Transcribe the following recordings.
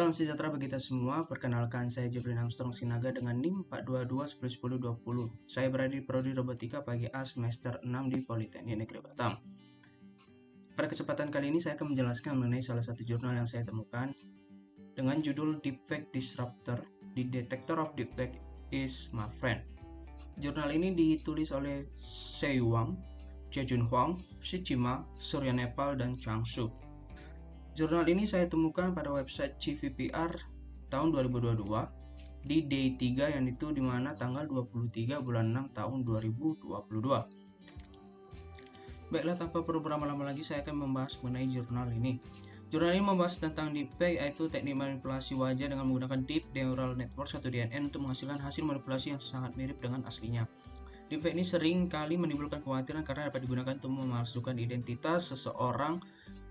Salam sejahtera bagi kita semua. Perkenalkan, saya Jeffrey Armstrong Sinaga dengan NIM 422101020. Saya berada di Prodi Robotika Pagi A semester 6 di Politeknik Negeri Batam. Pada kesempatan kali ini saya akan menjelaskan mengenai salah satu jurnal yang saya temukan dengan judul Deepfake Disruptor: The Detector of Deepfake is My Friend. Jurnal ini ditulis oleh Sei Wang, Jejun Huang, Shichima, Surya Nepal, dan Changsu. Jurnal ini saya temukan pada website CVPR tahun 2022 di day 3 yang itu dimana tanggal 23 bulan 6 tahun 2022. Baiklah, tanpa perlu berlama-lama lagi saya akan membahas mengenai jurnal ini. Jurnal ini membahas tentang deepfake, yaitu teknik manipulasi wajah dengan menggunakan Deep Neural Network atau DNN untuk menghasilkan hasil manipulasi yang sangat mirip dengan aslinya. Deepfake ini sering kali menimbulkan kekhawatiran karena dapat digunakan untuk memalsukan identitas seseorang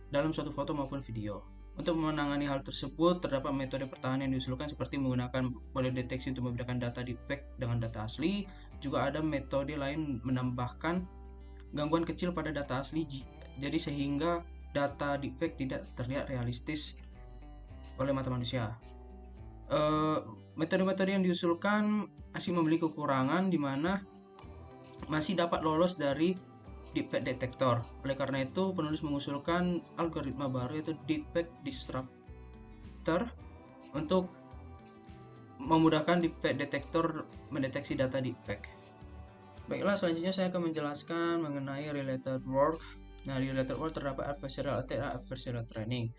dalam suatu foto maupun video. Untuk menangani hal tersebut, terdapat metode pertahanan yang diusulkan seperti menggunakan model deteksi untuk membedakan data deepfake dengan data asli. Juga ada metode lain menambahkan gangguan kecil pada data asli, jadi sehingga data deepfake tidak terlihat realistis oleh mata manusia. Metode-metode yang diusulkan masih memiliki kekurangan di mana masih dapat lolos dari deepfake detector. Oleh karena itu, penulis mengusulkan algoritma baru yaitu Deepfake Disruptor untuk memudahkan deepfake detector mendeteksi data deepfake. Baiklah, selanjutnya saya akan menjelaskan mengenai related work. Nah, di related work terdapat adversarial attack dan adversarial training.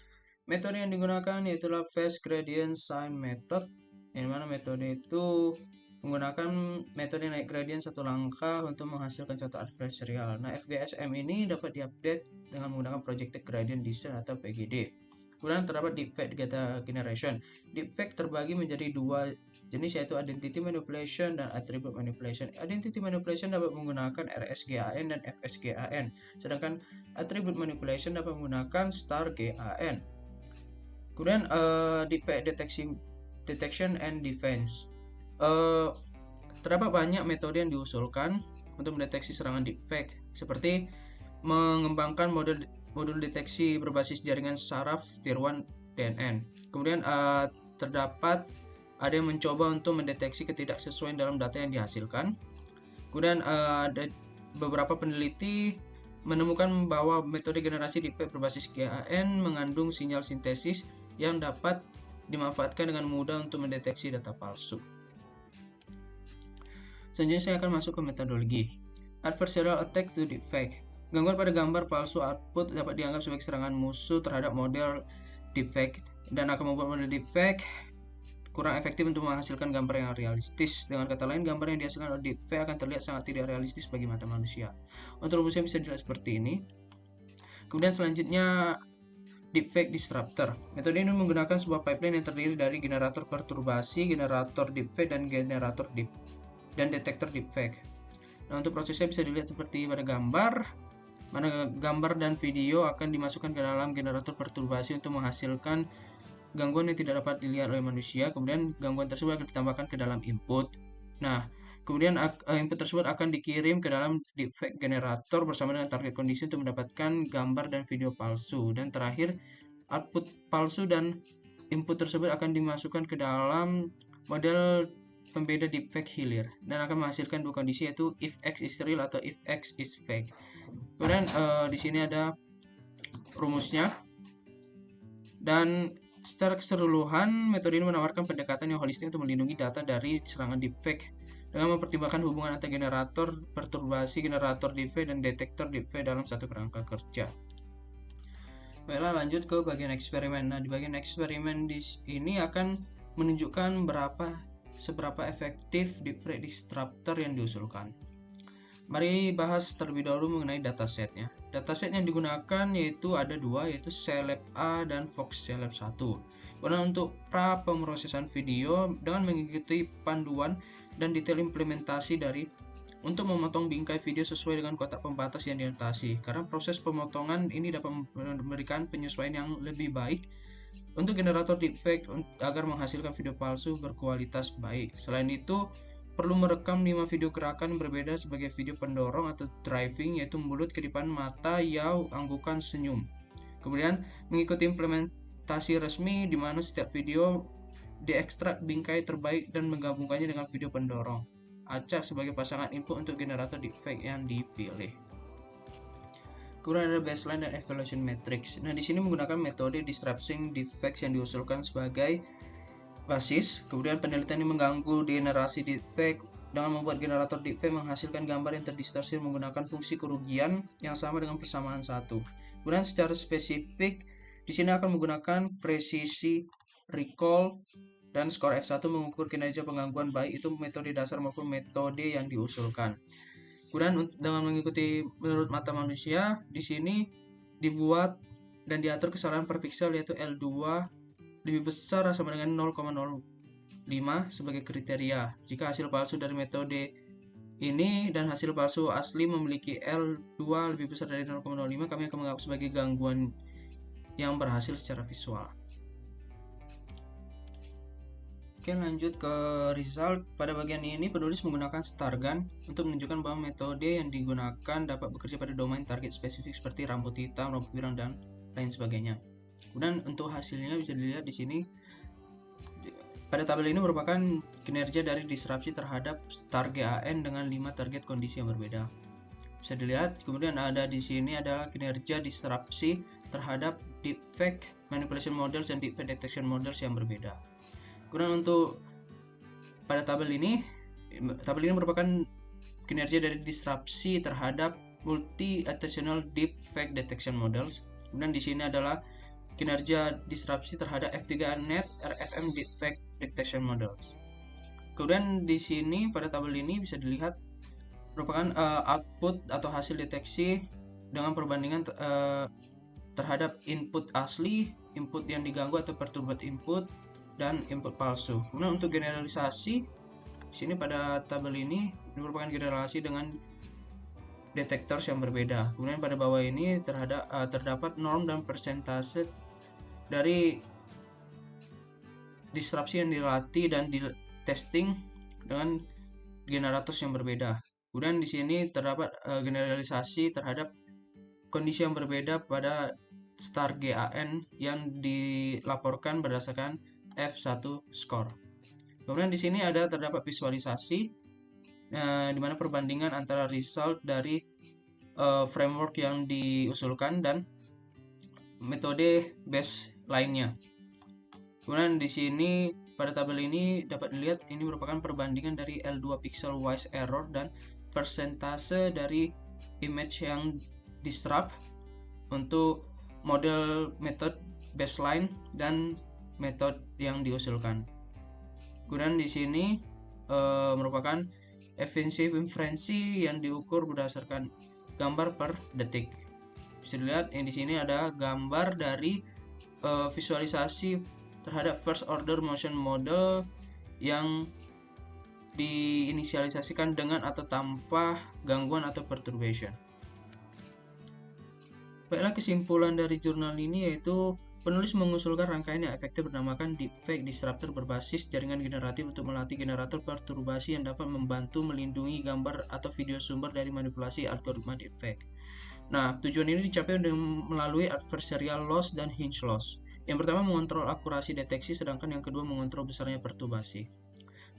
Metode yang digunakan yaitu Phase Gradient Sign Method, yang mana metode itu menggunakan metode naik gradient satu langkah untuk menghasilkan contoh adversarial. Nah, FGSM ini dapat diupdate dengan menggunakan Projected Gradient Descent atau PGD. Kemudian terdapat Deepfake Data Generation. Deepfake terbagi menjadi dua jenis, yaitu Identity Manipulation dan Attribute Manipulation. Identity Manipulation dapat menggunakan RSGAN dan FSGAN, sedangkan Attribute Manipulation dapat menggunakan StarGAN. Kemudian Deepfake Detection and Defense. Terdapat banyak metode yang diusulkan untuk mendeteksi serangan deepfake, seperti mengembangkan modul deteksi berbasis jaringan saraf Tier 1 DNN. Kemudian terdapat ada yang mencoba untuk mendeteksi ketidaksesuaian dalam data yang dihasilkan. Kemudian ada beberapa peneliti menemukan bahwa metode generasi deepfake berbasis GAN mengandung sinyal sintesis yang dapat dimanfaatkan dengan mudah untuk mendeteksi data palsu. Selanjutnya saya akan masuk ke metodologi. Adversarial attack to deepfake. Gangguan pada gambar palsu output dapat dianggap sebagai serangan musuh terhadap model deepfake dan akan membuat model deepfake kurang efektif untuk menghasilkan gambar yang realistis. Dengan kata lain, gambar yang dihasilkan oleh deepfake akan terlihat sangat tidak realistis bagi mata manusia. Untuk rumusnya bisa dilihat seperti ini. Kemudian selanjutnya Deepfake Disruptor. Metode ini menggunakan sebuah pipeline yang terdiri dari generator perturbasi, generator deepfake, dan generator detektor deepfake. Nah, untuk prosesnya bisa dilihat seperti pada gambar, mana gambar dan video akan dimasukkan ke dalam generator perturbasi untuk menghasilkan gangguan yang tidak dapat dilihat oleh manusia. Kemudian gangguan tersebut akan ditambahkan ke dalam input. Nah, kemudian input tersebut akan dikirim ke dalam deepfake generator bersama dengan target kondisi untuk mendapatkan gambar dan video palsu. Dan terakhir, output palsu dan input tersebut akan dimasukkan ke dalam model pembeda deepfake hilir dan akan menghasilkan dua kondisi, yaitu if X is real atau if X is fake. Kemudian di sini ada rumusnya. Dan secara keseluruhan, metode ini menawarkan pendekatan yang holistik untuk melindungi data dari serangan deepfake dengan mempertimbangkan hubungan antara generator perturbasi, generator deepfake, dan detektor deepfake dalam satu kerangka kerja. Baiklah, lanjut ke bagian eksperimen. Nah, di bagian eksperimen ini akan menunjukkan seberapa efektif deepfake disruptor yang diusulkan. Mari bahas terlebih dahulu mengenai datasetnya. Dataset yang digunakan ada dua, yaitu Celeb A dan Fox Celeb 1. Karena untuk pra pemrosesan video dengan mengikuti panduan dan detail implementasi untuk memotong bingkai video sesuai dengan kotak pembatas yang dianotasi. Karena proses pemotongan ini dapat memberikan penyesuaian yang lebih baik untuk generator deepfake agar menghasilkan video palsu berkualitas baik. Selain itu, perlu merekam 5 video gerakan berbeda sebagai video pendorong atau driving, yaitu mulut, kedipan mata, yau, anggukan, senyum. Kemudian mengikuti implementasi dokumentasi resmi di mana setiap video diekstrak bingkai terbaik dan menggabungkannya dengan video pendorong acak sebagai pasangan input untuk generator deepfake yang dipilih. Kemudian ada baseline dan evaluation matrix. Nah, di sini menggunakan metode disrupting deepfakes yang diusulkan sebagai basis. Kemudian penelitian ini mengganggu generasi deepfake dengan membuat generator deepfake menghasilkan gambar yang terdistorsi menggunakan fungsi kerugian yang sama dengan persamaan 1. Kemudian secara spesifik di sini akan menggunakan presisi recall dan skor F1 mengukur kinerja penggangguan baik itu metode dasar maupun metode yang diusulkan. Kemudian dengan mengikuti menurut mata manusia, di sini dibuat dan diatur kesalahan per pixel yaitu L2 lebih besar sama dengan 0,05 sebagai kriteria. Jika hasil palsu dari metode ini dan hasil palsu asli memiliki L2 lebih besar dari 0,05, kami akan menganggap sebagai gangguan yang berhasil secara visual. Oke, lanjut ke result. Pada bagian ini penulis menggunakan StarGun untuk menunjukkan bahwa metode yang digunakan dapat bekerja pada domain target spesifik seperti rambut hitam, rambut pirang, dan lain sebagainya. Kemudian untuk hasilnya bisa dilihat di sini. Pada tabel ini merupakan kinerja dari disrupsi terhadap StarGAN dengan 5 target kondisi yang berbeda. Bisa dilihat, kemudian ada di sini adalah kinerja disrupsi terhadap deepfake manipulation models dan deepfake detection models yang berbeda. Kemudian untuk pada tabel ini merupakan kinerja dari disrupsi terhadap multi-attentional deepfake detection models. Kemudian di sini adalah kinerja disrupsi terhadap F3net RFM deepfake detection models. Kemudian di sini pada tabel ini bisa dilihat merupakan output atau hasil deteksi dengan perbandingan terhadap input asli, input yang diganggu atau perturbat input, dan input palsu. Kemudian untuk generalisasi di sini pada tabel ini merupakan generalisasi dengan detectors yang berbeda. Kemudian pada bawah ini terdapat norm dan persentase dari disrupsi yang dilatih dan di testing dengan generators yang berbeda. Kemudian di sini terdapat generalisasi terhadap kondisi yang berbeda pada StarGAN yang dilaporkan berdasarkan F1 score. Kemudian di sini terdapat visualisasi di mana perbandingan antara result dari framework yang diusulkan dan metode base lainnya. Kemudian di sini pada tabel ini dapat dilihat ini merupakan perbandingan dari L2 pixel wise error dan persentase dari image yang disrupt untuk model method baseline dan metode yang diusulkan. Kemudian di sini merupakan efisiensi inferensi yang diukur berdasarkan gambar per detik. Bisa dilihat di sini ada gambar dari visualisasi terhadap first order motion model yang diinisialisasikan dengan atau tanpa gangguan atau perturbation. Baiklah, kesimpulan dari jurnal ini yaitu penulis mengusulkan rangkaian yang efektif bernamakan deepfake disruptor berbasis jaringan generatif untuk melatih generator perturbasi yang dapat membantu melindungi gambar atau video sumber dari manipulasi algoritma deepfake. Nah, tujuan ini dicapai melalui adversarial loss dan hinge loss. Yang pertama mengontrol akurasi deteksi, sedangkan yang kedua mengontrol besarnya perturbasi.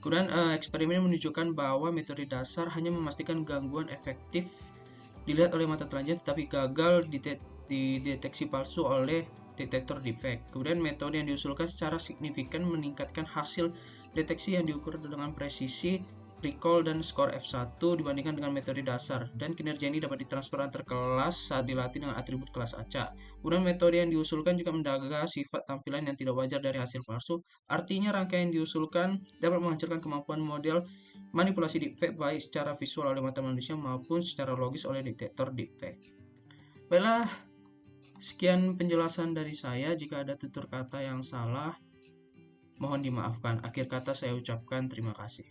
Kemudian eksperimen menunjukkan bahwa metode dasar hanya memastikan gangguan efektif dilihat oleh mata telanjang tetapi gagal dideteksi palsu oleh detektor deepfake. Kemudian metode yang diusulkan secara signifikan meningkatkan hasil deteksi yang diukur dengan presisi, recall, dan skor F1 dibandingkan dengan metode dasar, dan kinerja ini dapat ditransfer antar kelas saat dilatih dengan atribut kelas acak. Kemudian metode yang diusulkan juga menjaga sifat tampilan yang tidak wajar dari hasil palsu. Artinya rangkaian yang diusulkan dapat menghancurkan kemampuan model manipulasi deepfake baik secara visual oleh mata manusia maupun secara logis oleh detektor deepfake. Baiklah, sekian penjelasan dari saya. Jika ada tutur kata yang salah, mohon dimaafkan. Akhir kata saya ucapkan terima kasih.